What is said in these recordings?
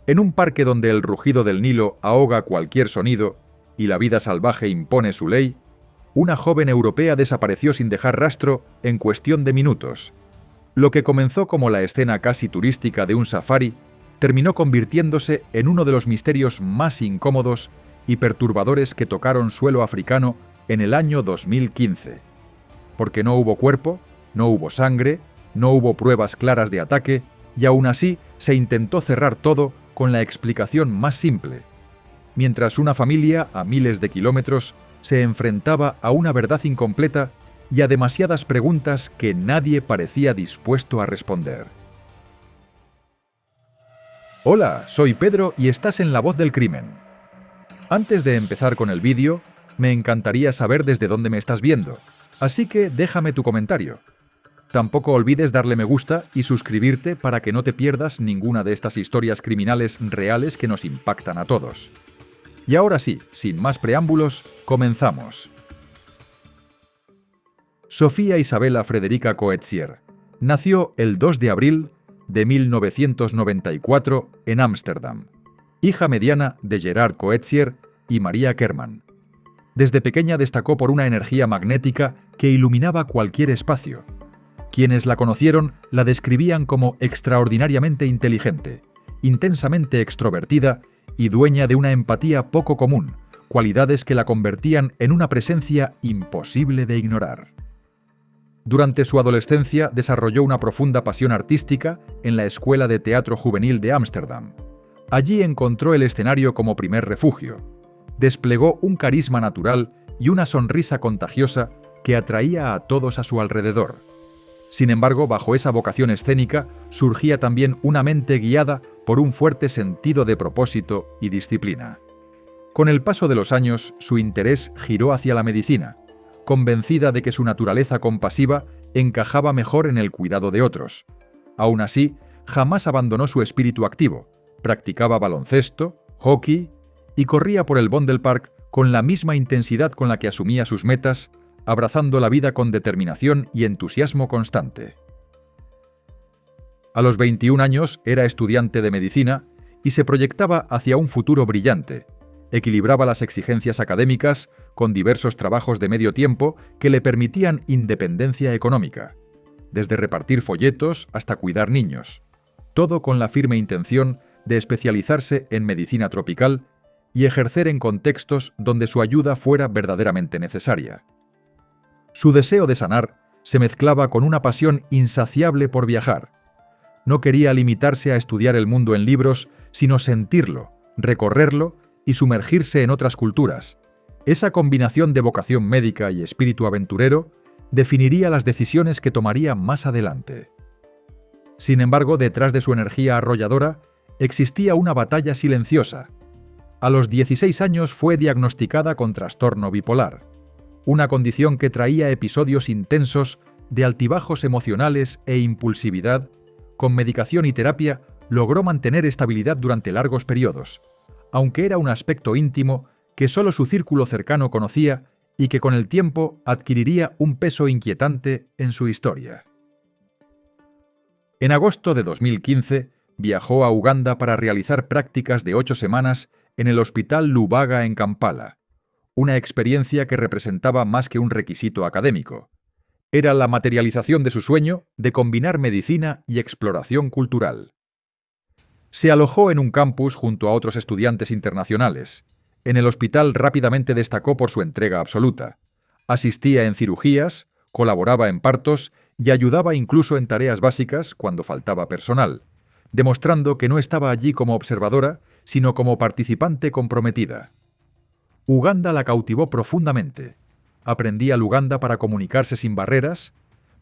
En un parque donde el rugido del Nilo ahoga cualquier sonido y la vida salvaje impone su ley, una joven europea desapareció sin dejar rastro en cuestión de minutos. Lo que comenzó como la escena casi turística de un safari terminó convirtiéndose en uno de los misterios más incómodos y perturbadores que tocaron suelo africano en el año 2015. Porque no hubo cuerpo, no hubo sangre, no hubo pruebas claras de ataque, y aún así se intentó cerrar todo con la explicación más simple. Mientras una familia a miles de kilómetros se enfrentaba a una verdad incompleta y a demasiadas preguntas que nadie parecía dispuesto a responder. Hola, soy Pedro y estás en La Voz del Crimen. Antes de empezar con el vídeo, me encantaría saber desde dónde me estás viendo, así que déjame tu comentario. Tampoco olvides darle me gusta y suscribirte para que no te pierdas ninguna de estas historias criminales reales que nos impactan a todos. Y ahora sí, sin más preámbulos, comenzamos. Sofía Isabella Frederica Coetzee nació el 2 de abril de 1994 en Ámsterdam, hija mediana de Gerard Coetzee y María Kerman. Desde pequeña destacó por una energía magnética que iluminaba cualquier espacio. Quienes la conocieron la describían como extraordinariamente inteligente, intensamente extrovertida y dueña de una empatía poco común, cualidades que la convertían en una presencia imposible de ignorar. Durante su adolescencia desarrolló una profunda pasión artística en la Escuela de Teatro Juvenil de Ámsterdam. Allí encontró el escenario como primer refugio. Desplegó un carisma natural y una sonrisa contagiosa que atraía a todos a su alrededor. Sin embargo, bajo esa vocación escénica surgía también una mente guiada por un fuerte sentido de propósito y disciplina. Con el paso de los años, su interés giró hacia la medicina, convencida de que su naturaleza compasiva encajaba mejor en el cuidado de otros. Aún así, jamás abandonó su espíritu activo, practicaba baloncesto, hockey y corría por el Vondelpark con la misma intensidad con la que asumía sus metas, abrazando la vida con determinación y entusiasmo constante. A los 21 años era estudiante de medicina y se proyectaba hacia un futuro brillante. Equilibraba las exigencias académicas con diversos trabajos de medio tiempo que le permitían independencia económica, desde repartir folletos hasta cuidar niños, todo con la firme intención de especializarse en medicina tropical y ejercer en contextos donde su ayuda fuera verdaderamente necesaria. Su deseo de sanar se mezclaba con una pasión insaciable por viajar. No quería limitarse a estudiar el mundo en libros, sino sentirlo, recorrerlo y sumergirse en otras culturas. Esa combinación de vocación médica y espíritu aventurero definiría las decisiones que tomaría más adelante. Sin embargo, detrás de su energía arrolladora existía una batalla silenciosa. A los 16 años fue diagnosticada con trastorno bipolar, una condición que traía episodios intensos de altibajos emocionales e impulsividad. Con medicación y terapia logró mantener estabilidad durante largos periodos, aunque era un aspecto íntimo que solo su círculo cercano conocía y que con el tiempo adquiriría un peso inquietante en su historia. En agosto de 2015 viajó a Uganda para realizar prácticas de 8 semanas en el Hospital Lubaga en Kampala, una experiencia que representaba más que un requisito académico. Era la materialización de su sueño de combinar medicina y exploración cultural. Se alojó en un campus junto a otros estudiantes internacionales. En el hospital rápidamente destacó por su entrega absoluta. Asistía en cirugías, colaboraba en partos y ayudaba incluso en tareas básicas cuando faltaba personal, demostrando que no estaba allí como observadora, sino como participante comprometida. Uganda la cautivó profundamente. Aprendía luganda para comunicarse sin barreras,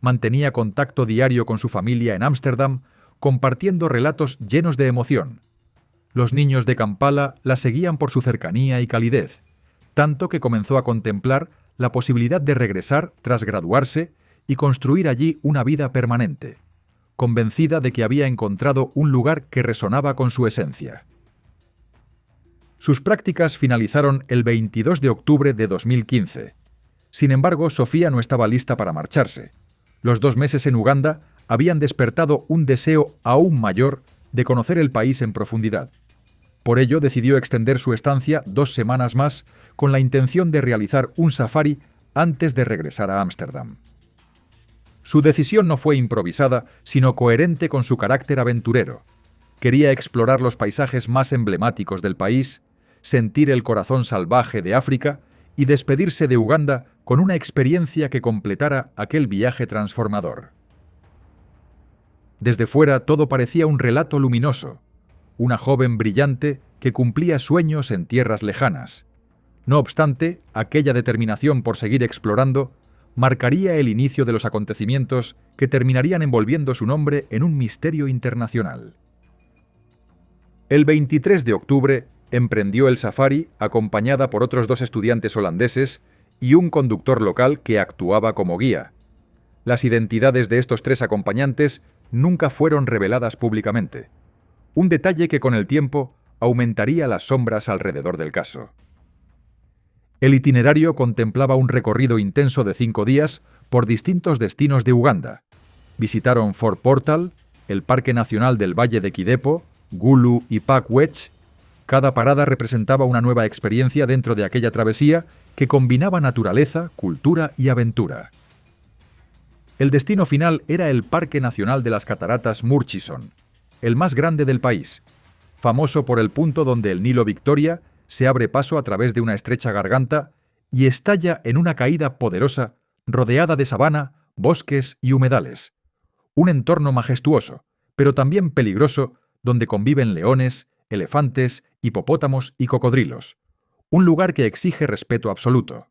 mantenía contacto diario con su familia en Ámsterdam, compartiendo relatos llenos de emoción. Los niños de Kampala la seguían por su cercanía y calidez, tanto que comenzó a contemplar la posibilidad de regresar tras graduarse y construir allí una vida permanente, convencida de que había encontrado un lugar que resonaba con su esencia. Sus prácticas finalizaron el 22 de octubre de 2015. Sin embargo, Sofía no estaba lista para marcharse. Los 2 meses en Uganda habían despertado un deseo aún mayor de conocer el país en profundidad. Por ello decidió extender su estancia 2 semanas más con la intención de realizar un safari antes de regresar a Ámsterdam. Su decisión no fue improvisada, sino coherente con su carácter aventurero. Quería explorar los paisajes más emblemáticos del país, sentir el corazón salvaje de África y despedirse de Uganda con una experiencia que completara aquel viaje transformador. Desde fuera todo parecía un relato luminoso, una joven brillante que cumplía sueños en tierras lejanas. No obstante, aquella determinación por seguir explorando marcaría el inicio de los acontecimientos que terminarían envolviendo su nombre en un misterio internacional. El 23 de octubre emprendió el safari acompañada por otros 2 estudiantes holandeses y un conductor local que actuaba como guía. Las identidades de estos 3 acompañantes nunca fueron reveladas públicamente, un detalle que con el tiempo aumentaría las sombras alrededor del caso. El itinerario contemplaba un recorrido intenso de 5 días por distintos destinos de Uganda. Visitaron Fort Portal, el Parque Nacional del Valle de Kidepo, Gulu y Pakwetch. Cada parada representaba una nueva experiencia dentro de aquella travesía que combinaba naturaleza, cultura y aventura. El destino final era el Parque Nacional de las Cataratas Murchison, el más grande del país, famoso por el punto donde el Nilo Victoria se abre paso a través de una estrecha garganta y estalla en una caída poderosa rodeada de sabana, bosques y humedales. Un entorno majestuoso, pero también peligroso, donde conviven leones, elefantes, hipopótamos y cocodrilos. Un lugar que exige respeto absoluto.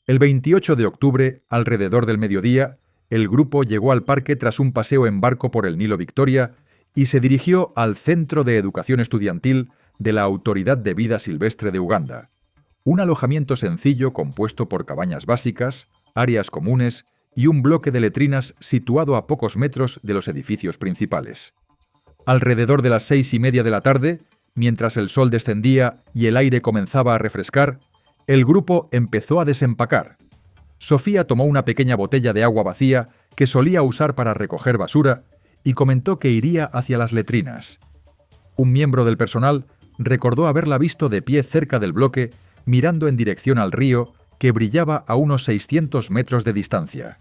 El 28 de octubre, alrededor del mediodía, el grupo llegó al parque tras un paseo en barco por el Nilo Victoria y se dirigió al Centro de Educación Estudiantil de la Autoridad de Vida Silvestre de Uganda, un alojamiento sencillo compuesto por cabañas básicas, áreas comunes y un bloque de letrinas situado a pocos metros de los edificios principales. Alrededor de las 6:30 de la tarde, mientras el sol descendía y el aire comenzaba a refrescar, el grupo empezó a desempacar. Sofía tomó una pequeña botella de agua vacía que solía usar para recoger basura y comentó que iría hacia las letrinas. Un miembro del personal recordó haberla visto de pie cerca del bloque, mirando en dirección al río, que brillaba a unos 600 metros de distancia.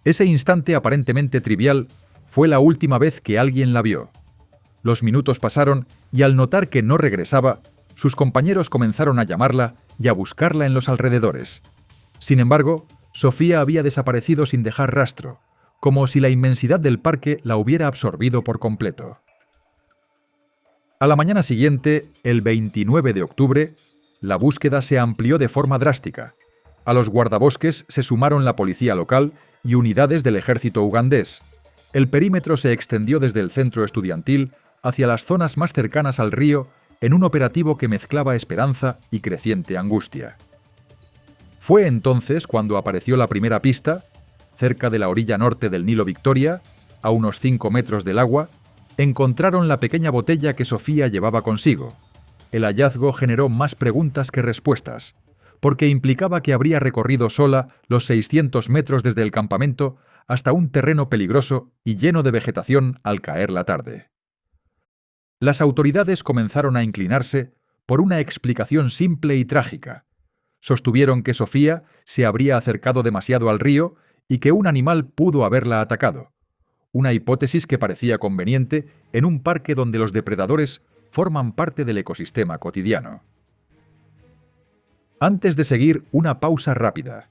Ese instante aparentemente trivial fue la última vez que alguien la vio. Los minutos pasaron y al notar que no regresaba, sus compañeros comenzaron a llamarla y a buscarla en los alrededores. Sin embargo, Sofía había desaparecido sin dejar rastro, como si la inmensidad del parque la hubiera absorbido por completo. A la mañana siguiente, el 29 de octubre, la búsqueda se amplió de forma drástica. A los guardabosques se sumaron la policía local y unidades del ejército ugandés. El perímetro se extendió desde el centro estudiantil hacia las zonas más cercanas al río en un operativo que mezclaba esperanza y creciente angustia. Fue entonces cuando apareció la primera pista, cerca de la orilla norte del Nilo Victoria, a unos 5 metros del agua, encontraron la pequeña botella que Sofía llevaba consigo. El hallazgo generó más preguntas que respuestas, porque implicaba que habría recorrido sola los 600 metros desde el campamento hasta un terreno peligroso y lleno de vegetación al caer la tarde. Las autoridades comenzaron a inclinarse por una explicación simple y trágica. Sostuvieron que Sofía se habría acercado demasiado al río y que un animal pudo haberla atacado. Una hipótesis que parecía conveniente en un parque donde los depredadores forman parte del ecosistema cotidiano. Antes de seguir, una pausa rápida.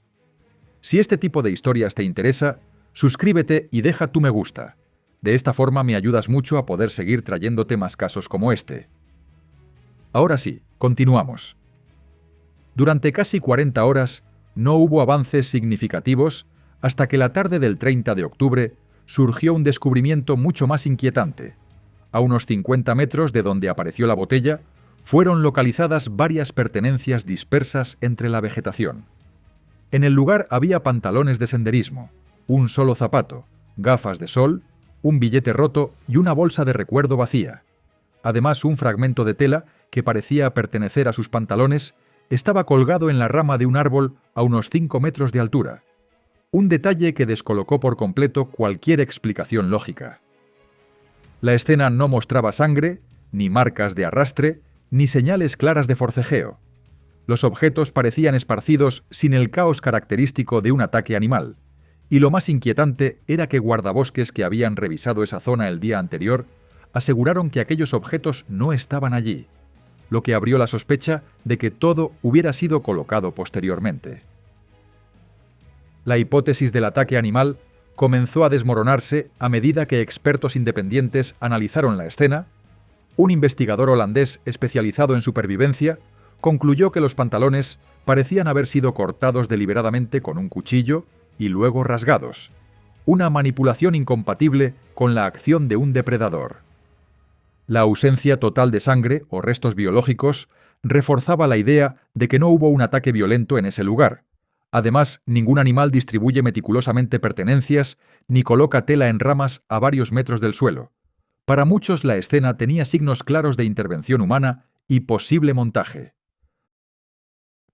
Si este tipo de historias te interesa, suscríbete y deja tu me gusta. De esta forma me ayudas mucho a poder seguir trayéndote más casos como este. Ahora sí, continuamos. Durante casi 40 horas no hubo avances significativos hasta que la tarde del 30 de octubre surgió un descubrimiento mucho más inquietante. A unos 50 metros de donde apareció la botella, fueron localizadas varias pertenencias dispersas entre la vegetación. En el lugar había pantalones de senderismo, un solo zapato, gafas de sol, un billete roto y una bolsa de recuerdo vacía. Además, un fragmento de tela que parecía pertenecer a sus pantalones estaba colgado en la rama de un árbol a unos 5 metros de altura. Un detalle que descolocó por completo cualquier explicación lógica. La escena no mostraba sangre, ni marcas de arrastre, ni señales claras de forcejeo. Los objetos parecían esparcidos sin el caos característico de un ataque animal, y lo más inquietante era que guardabosques que habían revisado esa zona el día anterior aseguraron que aquellos objetos no estaban allí, lo que abrió la sospecha de que todo hubiera sido colocado posteriormente. La hipótesis del ataque animal comenzó a desmoronarse a medida que expertos independientes analizaron la escena. Un investigador holandés especializado en supervivencia concluyó que los pantalones parecían haber sido cortados deliberadamente con un cuchillo y luego rasgados, una manipulación incompatible con la acción de un depredador. La ausencia total de sangre o restos biológicos reforzaba la idea de que no hubo un ataque violento en ese lugar. Además, ningún animal distribuye meticulosamente pertenencias ni coloca tela en ramas a varios metros del suelo. Para muchos, la escena tenía signos claros de intervención humana y posible montaje.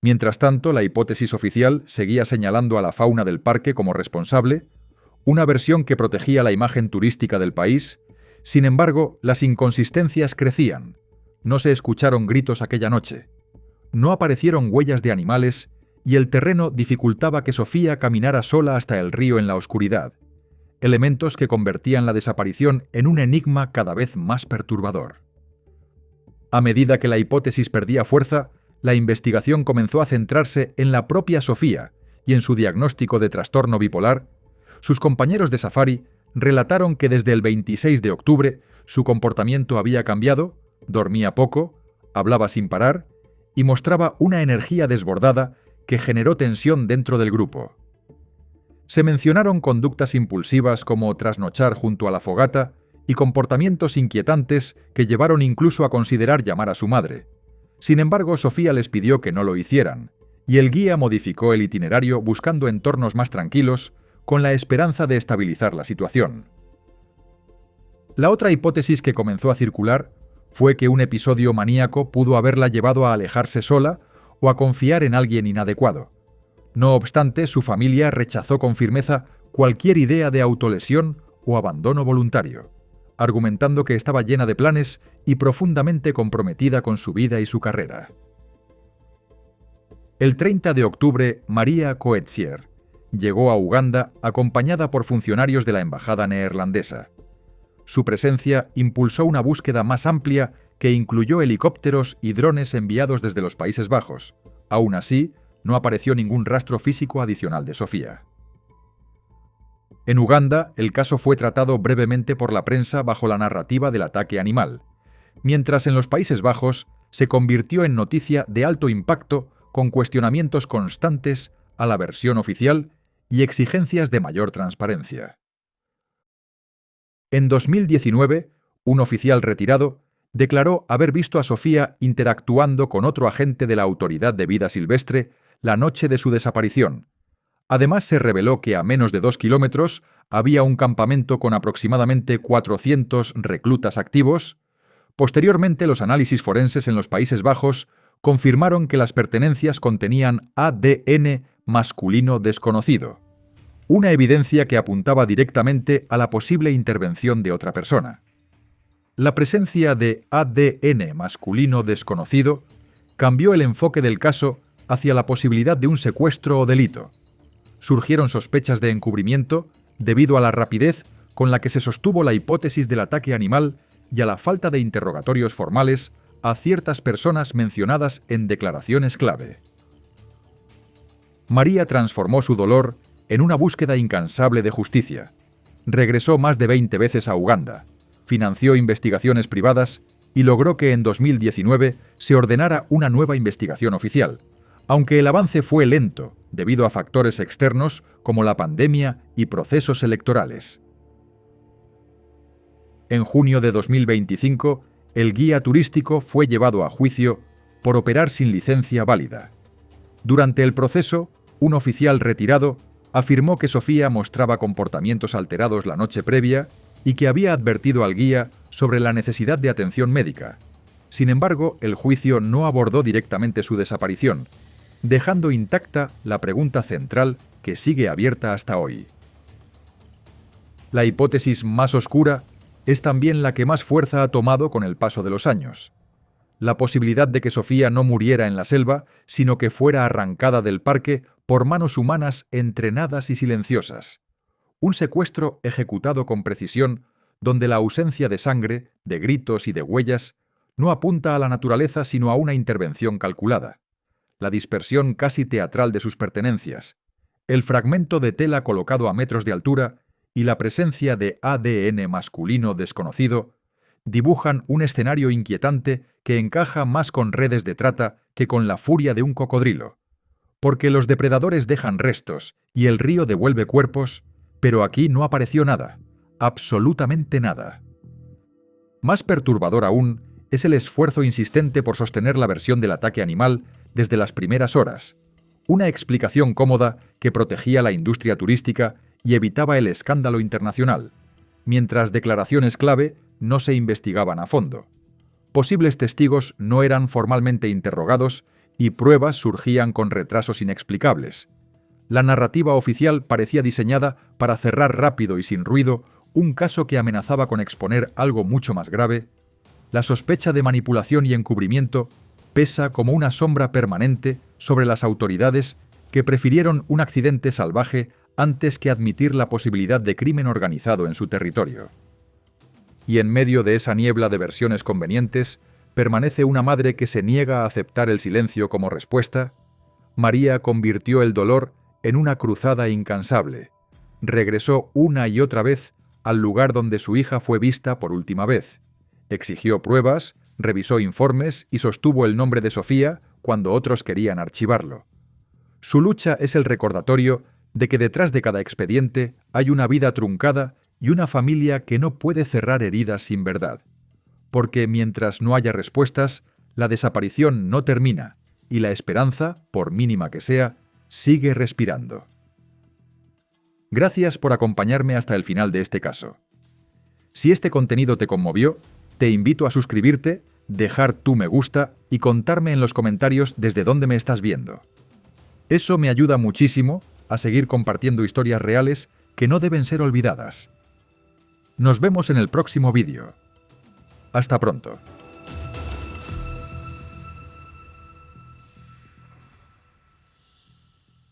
Mientras tanto, la hipótesis oficial seguía señalando a la fauna del parque como responsable, una versión que protegía la imagen turística del país. Sin embargo, las inconsistencias crecían. No se escucharon gritos aquella noche. No aparecieron huellas de animales y el terreno dificultaba que Sofía caminara sola hasta el río en la oscuridad, elementos que convertían la desaparición en un enigma cada vez más perturbador. A medida que la hipótesis perdía fuerza, la investigación comenzó a centrarse en la propia Sofía y en su diagnóstico de trastorno bipolar. Sus compañeros de safari relataron que desde el 26 de octubre su comportamiento había cambiado, dormía poco, hablaba sin parar y mostraba una energía desbordada que generó tensión dentro del grupo. Se mencionaron conductas impulsivas como trasnochar junto a la fogata y comportamientos inquietantes que llevaron incluso a considerar llamar a su madre. Sin embargo, Sofía les pidió que no lo hicieran, y el guía modificó el itinerario buscando entornos más tranquilos, con la esperanza de estabilizar la situación. La otra hipótesis que comenzó a circular fue que un episodio maníaco pudo haberla llevado a alejarse sola o a confiar en alguien inadecuado. No obstante, su familia rechazó con firmeza cualquier idea de autolesión o abandono voluntario, argumentando que estaba llena de planes y profundamente comprometida con su vida y su carrera. El 30 de octubre, Maria Coetzee llegó a Uganda acompañada por funcionarios de la embajada neerlandesa. Su presencia impulsó una búsqueda más amplia que incluyó helicópteros y drones enviados desde los Países Bajos. Aún así, no apareció ningún rastro físico adicional de Sofía. En Uganda, el caso fue tratado brevemente por la prensa bajo la narrativa del ataque animal, mientras en los Países Bajos se convirtió en noticia de alto impacto con cuestionamientos constantes a la versión oficial y exigencias de mayor transparencia. En 2019, un oficial retirado declaró haber visto a Sofía interactuando con otro agente de la Autoridad de Vida Silvestre la noche de su desaparición. Además, se reveló que a menos de 2 kilómetros había un campamento con aproximadamente 400 reclutas activos. Posteriormente, los análisis forenses en los Países Bajos confirmaron que las pertenencias contenían ADN masculino desconocido, una evidencia que apuntaba directamente a la posible intervención de otra persona. La presencia de ADN masculino desconocido cambió el enfoque del caso hacia la posibilidad de un secuestro o delito. Surgieron sospechas de encubrimiento debido a la rapidez con la que se sostuvo la hipótesis del ataque animal y a la falta de interrogatorios formales a ciertas personas mencionadas en declaraciones clave. María transformó su dolor en una búsqueda incansable de justicia. Regresó más de 20 veces a Uganda, financió investigaciones privadas y logró que en 2019 se ordenara una nueva investigación oficial, aunque el avance fue lento debido a factores externos como la pandemia y procesos electorales. En junio de 2025, el guía turístico fue llevado a juicio por operar sin licencia válida. Durante el proceso, un oficial retirado afirmó que Sofía mostraba comportamientos alterados la noche previa y que había advertido al guía sobre la necesidad de atención médica. Sin embargo, el juicio no abordó directamente su desaparición, dejando intacta la pregunta central que sigue abierta hasta hoy. La hipótesis más oscura es también la que más fuerza ha tomado con el paso de los años. La posibilidad de que Sofía no muriera en la selva, sino que fuera arrancada del parque por manos humanas entrenadas y silenciosas. Un secuestro ejecutado con precisión, donde la ausencia de sangre, de gritos y de huellas no apunta a la naturaleza sino a una intervención calculada. La dispersión casi teatral de sus pertenencias, el fragmento de tela colocado a metros de altura y la presencia de ADN masculino desconocido dibujan un escenario inquietante que encaja más con redes de trata que con la furia de un cocodrilo. Porque los depredadores dejan restos y el río devuelve cuerpos, pero aquí no apareció nada, absolutamente nada. Más perturbador aún es el esfuerzo insistente por sostener la versión del ataque animal desde las primeras horas, una explicación cómoda que protegía la industria turística y evitaba el escándalo internacional, mientras declaraciones clave no se investigaban a fondo. Posibles testigos no eran formalmente interrogados y pruebas surgían con retrasos inexplicables. La narrativa oficial parecía diseñada para cerrar rápido y sin ruido un caso que amenazaba con exponer algo mucho más grave. La sospecha de manipulación y encubrimiento pesa como una sombra permanente sobre las autoridades que prefirieron un accidente salvaje antes que admitir la posibilidad de crimen organizado en su territorio. Y en medio de esa niebla de versiones convenientes, permanece una madre que se niega a aceptar el silencio como respuesta. María convirtió el dolor en una cruzada incansable. Regresó una y otra vez al lugar donde su hija fue vista por última vez. Exigió pruebas, revisó informes y sostuvo el nombre de Sofía cuando otros querían archivarlo. Su lucha es el recordatorio de que detrás de cada expediente hay una vida truncada y una familia que no puede cerrar heridas sin verdad. Porque mientras no haya respuestas, la desaparición no termina y la esperanza, por mínima que sea, sigue respirando. Gracias por acompañarme hasta el final de este caso. Si este contenido te conmovió, te invito a suscribirte, dejar tu me gusta y contarme en los comentarios desde dónde me estás viendo. Eso me ayuda muchísimo a seguir compartiendo historias reales que no deben ser olvidadas. Nos vemos en el próximo vídeo. Hasta pronto.